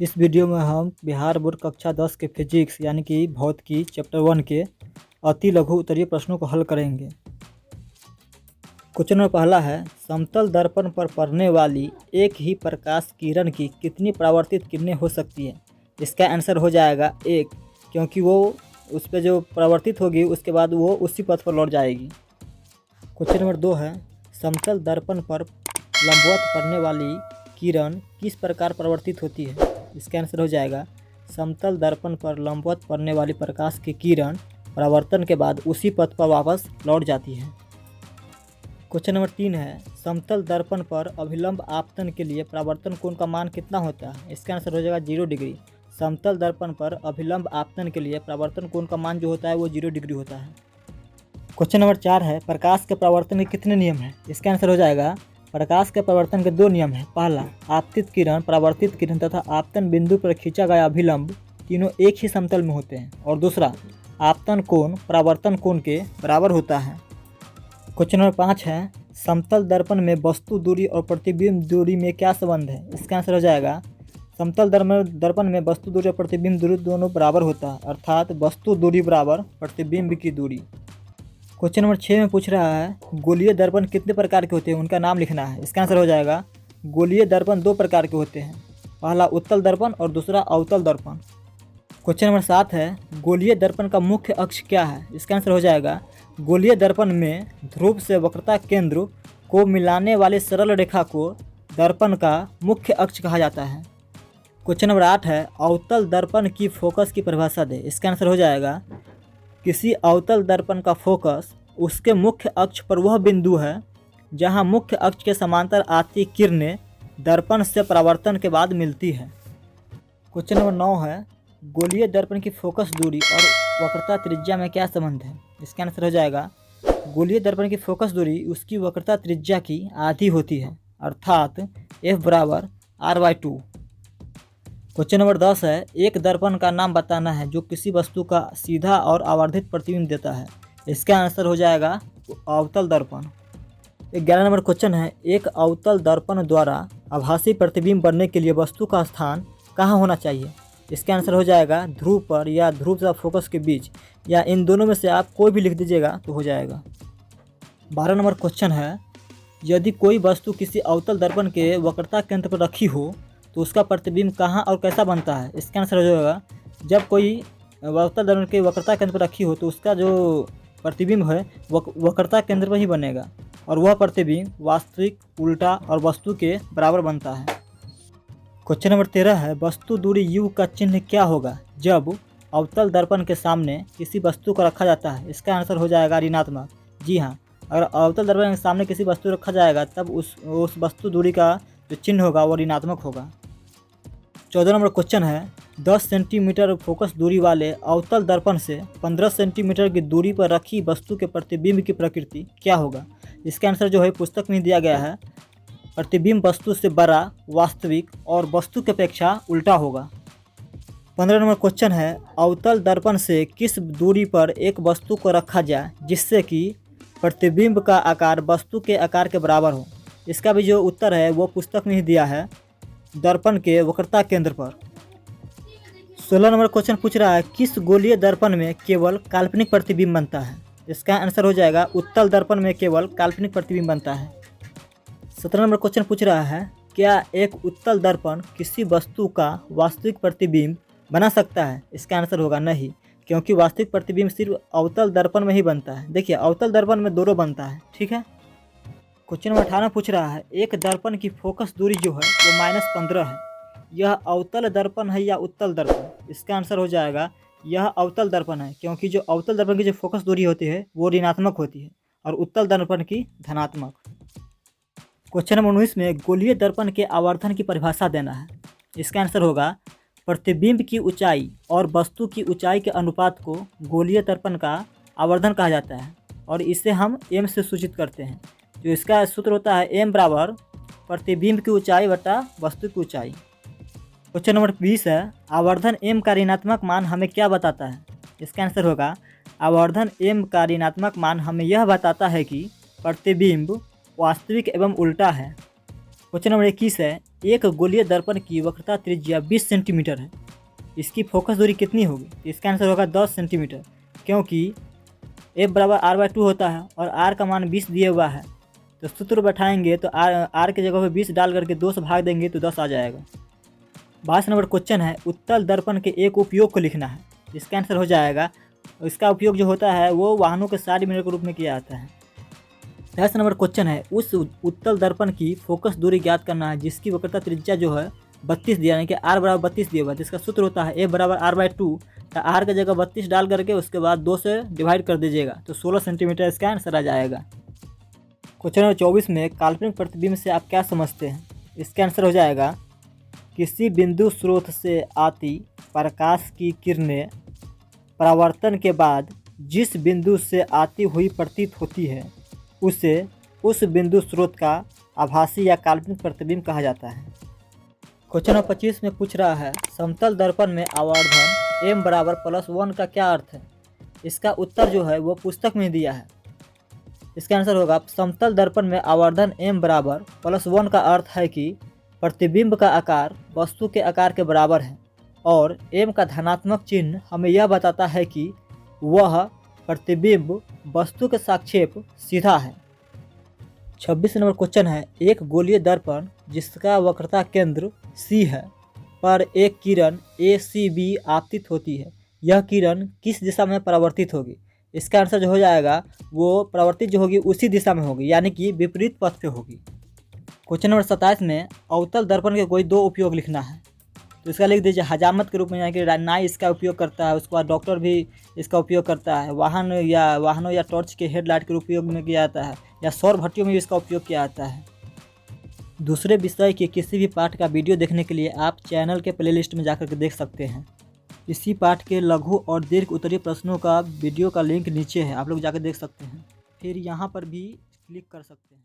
इस वीडियो में हम बिहार बोर्ड कक्षा 10 के फिजिक्स यानी कि भौतिकी चैप्टर 1 के अति लघु उत्तरीय प्रश्नों को हल करेंगे। क्वेश्चन नंबर पहला है, समतल दर्पण पर पड़ने वाली एक ही प्रकाश किरण की कितनी परावर्तित किरणें हो सकती है। इसका आंसर हो जाएगा 1, क्योंकि वो उस पर जो परावर्तित होगी उसके बाद वो उसी पथ पर लौट जाएगी। क्वेश्चन नंबर 2 है, समतल दर्पण पर लंबवत पड़ने वाली किरण किस प्रकार परावर्तित होती है। इसका आंसर हो जाएगा, समतल दर्पण पर लंबवत पड़ने वाली प्रकाश की किरण परावर्तन के बाद उसी पथ पर वापस लौट जाती है। क्वेश्चन नंबर 3 है, समतल दर्पण पर अभिलंब आपतन के लिए परावर्तन कोण का मान कितना होता है। इसका आंसर हो जाएगा 0 डिग्री। समतल दर्पण पर अभिलंब आपतन के लिए परावर्तन कोण का मान जो होता है वो 0 डिग्री होता है। क्वेश्चन नंबर 4 है, प्रकाश के परावर्तन के कितने नियम हैं। इसका आंसर हो जाएगा, प्रकाश के परावर्तन के 2 नियम हैं। पहला, आपतित किरण, परावर्तित किरण तथा आपतन बिंदु पर खींचा गया अभिलंब तीनों एक ही समतल में होते हैं। और दूसरा, आपतन कोण परावर्तन कोण के बराबर होता है। क्वेश्चन नंबर 5 है, समतल दर्पण में वस्तु दूरी और प्रतिबिंब दूरी में क्या संबंध है। इसका आंसर हो जाएगा, समतल दर्पण में वस्तु दूरी और प्रतिबिंब दूरी दोनों बराबर होता है, अर्थात वस्तु दूरी बराबर प्रतिबिंब की दूरी। क्वेश्चन नंबर 6 में पूछ रहा है, गोलीय दर्पण कितने प्रकार के होते हैं, उनका नाम लिखना है। इसका आंसर हो जाएगा, गोलीय दर्पण 2 प्रकार के होते हैं। पहला उत्तल दर्पण और दूसरा अवतल दर्पण। क्वेश्चन नंबर 7 है, गोलीय दर्पण का मुख्य अक्ष क्या है। इसका आंसर हो जाएगा, गोलीय दर्पण में ध्रुव से वक्रता केंद्र को मिलाने वाले सरल रेखा को दर्पण का मुख्य अक्ष कहा जाता है। क्वेश्चन नंबर 8 है, अवतल दर्पण की फोकस की परिभाषा दे। इसका आंसर हो जाएगा, किसी अवतल दर्पण का फोकस उसके मुख्य अक्ष पर वह बिंदु है जहां मुख्य अक्ष के समांतर आती किरणें दर्पण से परावर्तन के बाद मिलती है। क्वेश्चन नंबर 9 है, गोलीय दर्पण की फोकस दूरी और वक्रता त्रिज्या में क्या संबंध है। इसका आंसर हो जाएगा, गोलीय दर्पण की फोकस दूरी उसकी वक्रता त्रिज्या की आधी होती है, अर्थात F बराबर R/2। क्वेश्चन नंबर 10 है, एक दर्पण का नाम बताना है जो किसी वस्तु का सीधा और आवर्धित प्रतिबिंब देता है। इसका आंसर हो जाएगा अवतल दर्पण। 11 नंबर क्वेश्चन है, एक अवतल दर्पण द्वारा आभासी प्रतिबिंब बनने के लिए वस्तु का स्थान कहाँ होना चाहिए। इसका आंसर हो जाएगा, ध्रुव पर या ध्रुव तथा फोकस के बीच, या इन दोनों में से आप कोई भी लिख दीजिएगा तो हो जाएगा। 12 नंबर क्वेश्चन है, यदि कोई वस्तु किसी अवतल दर्पण के वक्रता केंद्र पर रखी हो तो उसका प्रतिबिंब कहाँ और कैसा बनता है। इसका आंसर हो जाएगा, जब कोई अवतल दर्पण के वक्रता केंद्र पर रखी हो तो उसका जो प्रतिबिंब है वक्रता केंद्र पर ही बनेगा और वह प्रतिबिंब वास्तविक, उल्टा और वस्तु के बराबर बनता है। क्वेश्चन नंबर 13 है, वस्तु दूरी U का चिन्ह क्या होगा जब अवतल दर्पण के सामने किसी वस्तु को रखा जाता है। इसका आंसर हो जाएगा ऋणात्मक। जी हाँ, अगर अवतल दर्पण के सामने किसी वस्तु रखा जाएगा तब उस वस्तु दूरी का जो चिन्ह होगा वो ऋणात्मक होगा। 14 नंबर क्वेश्चन है, 10 सेंटीमीटर फोकस दूरी वाले अवतल दर्पण से 15 सेंटीमीटर की दूरी पर रखी वस्तु के प्रतिबिंब की प्रकृति क्या होगा। इसका आंसर जो है पुस्तक में दिया गया है, प्रतिबिंब वस्तु से बड़ा, वास्तविक और वस्तु की अपेक्षा उल्टा होगा। 15 नंबर क्वेश्चन है, अवतल दर्पण से किस दूरी पर एक वस्तु को रखा जाए जिससे कि प्रतिबिंब का आकार वस्तु के आकार के बराबर हो। इसका भी जो उत्तर है वो पुस्तक में ही दिया है, दर्पण के वक्रता केंद्र पर। 16 नंबर क्वेश्चन पूछ रहा है, किस गोलीय दर्पण में केवल काल्पनिक प्रतिबिंब बनता है। इसका आंसर हो जाएगा, उत्तल दर्पण में केवल काल्पनिक प्रतिबिंब बनता है। 17 नंबर क्वेश्चन पूछ रहा है, क्या एक उत्तल दर्पण किसी वस्तु का वास्तविक प्रतिबिंब बना सकता है। इसका आंसर होगा नहीं, क्योंकि वास्तविक प्रतिबिंब सिर्फ अवतल दर्पण में ही बनता है। देखिए, अवतल दर्पण में दोनों बनता है, ठीक है। क्वेश्चन नंबर 18 पूछ रहा है, एक दर्पण की फोकस दूरी जो है वो -15 है, यह अवतल दर्पण है या उत्तल दर्पण। इसका आंसर हो जाएगा, यह अवतल दर्पण है, क्योंकि जो अवतल दर्पण की जो फोकस दूरी होती है वो ऋणात्मक होती है और उत्तल दर्पण की धनात्मक। क्वेश्चन नंबर 19 में गोलीय दर्पण के आवर्धन की परिभाषा देना है। इसका आंसर होगा, प्रतिबिंब की ऊंचाई और वस्तु की ऊंचाई के अनुपात को गोलीय दर्पण का आवर्धन कहा जाता है और इसे हम m से सूचित करते हैं। जो इसका सूत्र होता है, m बराबर प्रतिबिंब की ऊंचाई बटा वस्तु की ऊंचाई। क्वेश्चन नंबर 20 है, आवर्धन m का ऋणात्मक मान हमें क्या बताता है। इसका आंसर होगा, आवर्धन m का ऋणात्मक मान हमें यह बताता है कि प्रतिबिंब वास्तविक एवं उल्टा है। क्वेश्चन नंबर 21 है, एक गोलीय दर्पण की वक्रता त्रिज्या 20 सेंटीमीटर है, इसकी फोकस दूरी कितनी होगी? इसका आंसर होगा 10 सेंटीमीटर, क्योंकि F बराबर R/2 होता है और R का मान 20 दिया हुआ है। तो सूत्र बैठाएंगे तो R की जगह पे 20 डाल करके 2 से भाग देंगे तो 10 आ जाएगा। 22 नंबर क्वेश्चन है, उत्तल दर्पण के एक उपयोग को लिखना है। इसका आंसर हो जाएगा, इसका उपयोग जो होता है वो वाहनों के साइड मिरर के रूप में किया जाता है। 23 नंबर क्वेश्चन है, उस उत्तल दर्पण की फोकस दूरी ज्ञात करना है जिसकी वक्रता त्रिज्या जो है 32 दिया, यानी कि R बराबर 32 दिया हुआ है। जिसका सूत्र होता है F बराबर R/2, तो R की जगह 32 डाल करके उसके बाद 2 से डिवाइड कर दीजिएगा तो 16 सेंटीमीटर इसका आंसर आ जाएगा। क्वेश्चन नंबर 24 में काल्पनिक प्रतिबिंब से आप क्या समझते हैं? इसका आंसर हो जाएगा, किसी बिंदु स्रोत से आती प्रकाश की किरणें परावर्तन के बाद जिस बिंदु से आती हुई प्रतीत होती है उसे उस बिंदु स्रोत का आभासी या काल्पनिक प्रतिबिंब कहा जाता है। क्वेश्चन नंबर 25 में पूछ रहा है, समतल दर्पण में आवर्धन m बराबर +1 का क्या अर्थ है? इसका उत्तर जो है वो पुस्तक में दिया है। इसका आंसर होगा, समतल दर्पण में आवर्धन m बराबर +1 का अर्थ है कि प्रतिबिंब का आकार वस्तु के आकार के बराबर है और m का धनात्मक चिन्ह हमें यह बताता है कि वह प्रतिबिंब वस्तु के सापेक्ष सीधा है। 26 नंबर क्वेश्चन है, एक गोलीय दर्पण जिसका वक्रता केंद्र C है पर एक किरण ACB आपतित होती है, यह किरण किस दिशा में परावर्तित होगी? इसका आंसर जो हो जाएगा वो परावर्तित जो होगी उसी दिशा में होगी, यानी कि विपरीत पथ पे होगी। क्वेश्चन नंबर 27 में अवतल दर्पण के कोई 2 उपयोग लिखना है, तो इसका लिख दीजिए हजामत के रूप में, यानी कि नाई इसका उपयोग करता है, उसके बाद डॉक्टर भी इसका उपयोग करता है, वाहनों या टॉर्च के हेडलाइट के उपयोग में किया जाता है, या सौर भट्टियों में भी इसका उपयोग किया जाता है। दूसरे विषय के किसी भी पाठ का वीडियो देखने के लिए आप चैनल के प्लेलिस्ट में जाकर के देख सकते हैं। इसी पाठ के लघु और दीर्घ उत्तरीय प्रश्नों का वीडियो का लिंक नीचे है, आप लोग जाकर देख सकते हैं, फिर यहाँ पर भी क्लिक कर सकते हैं।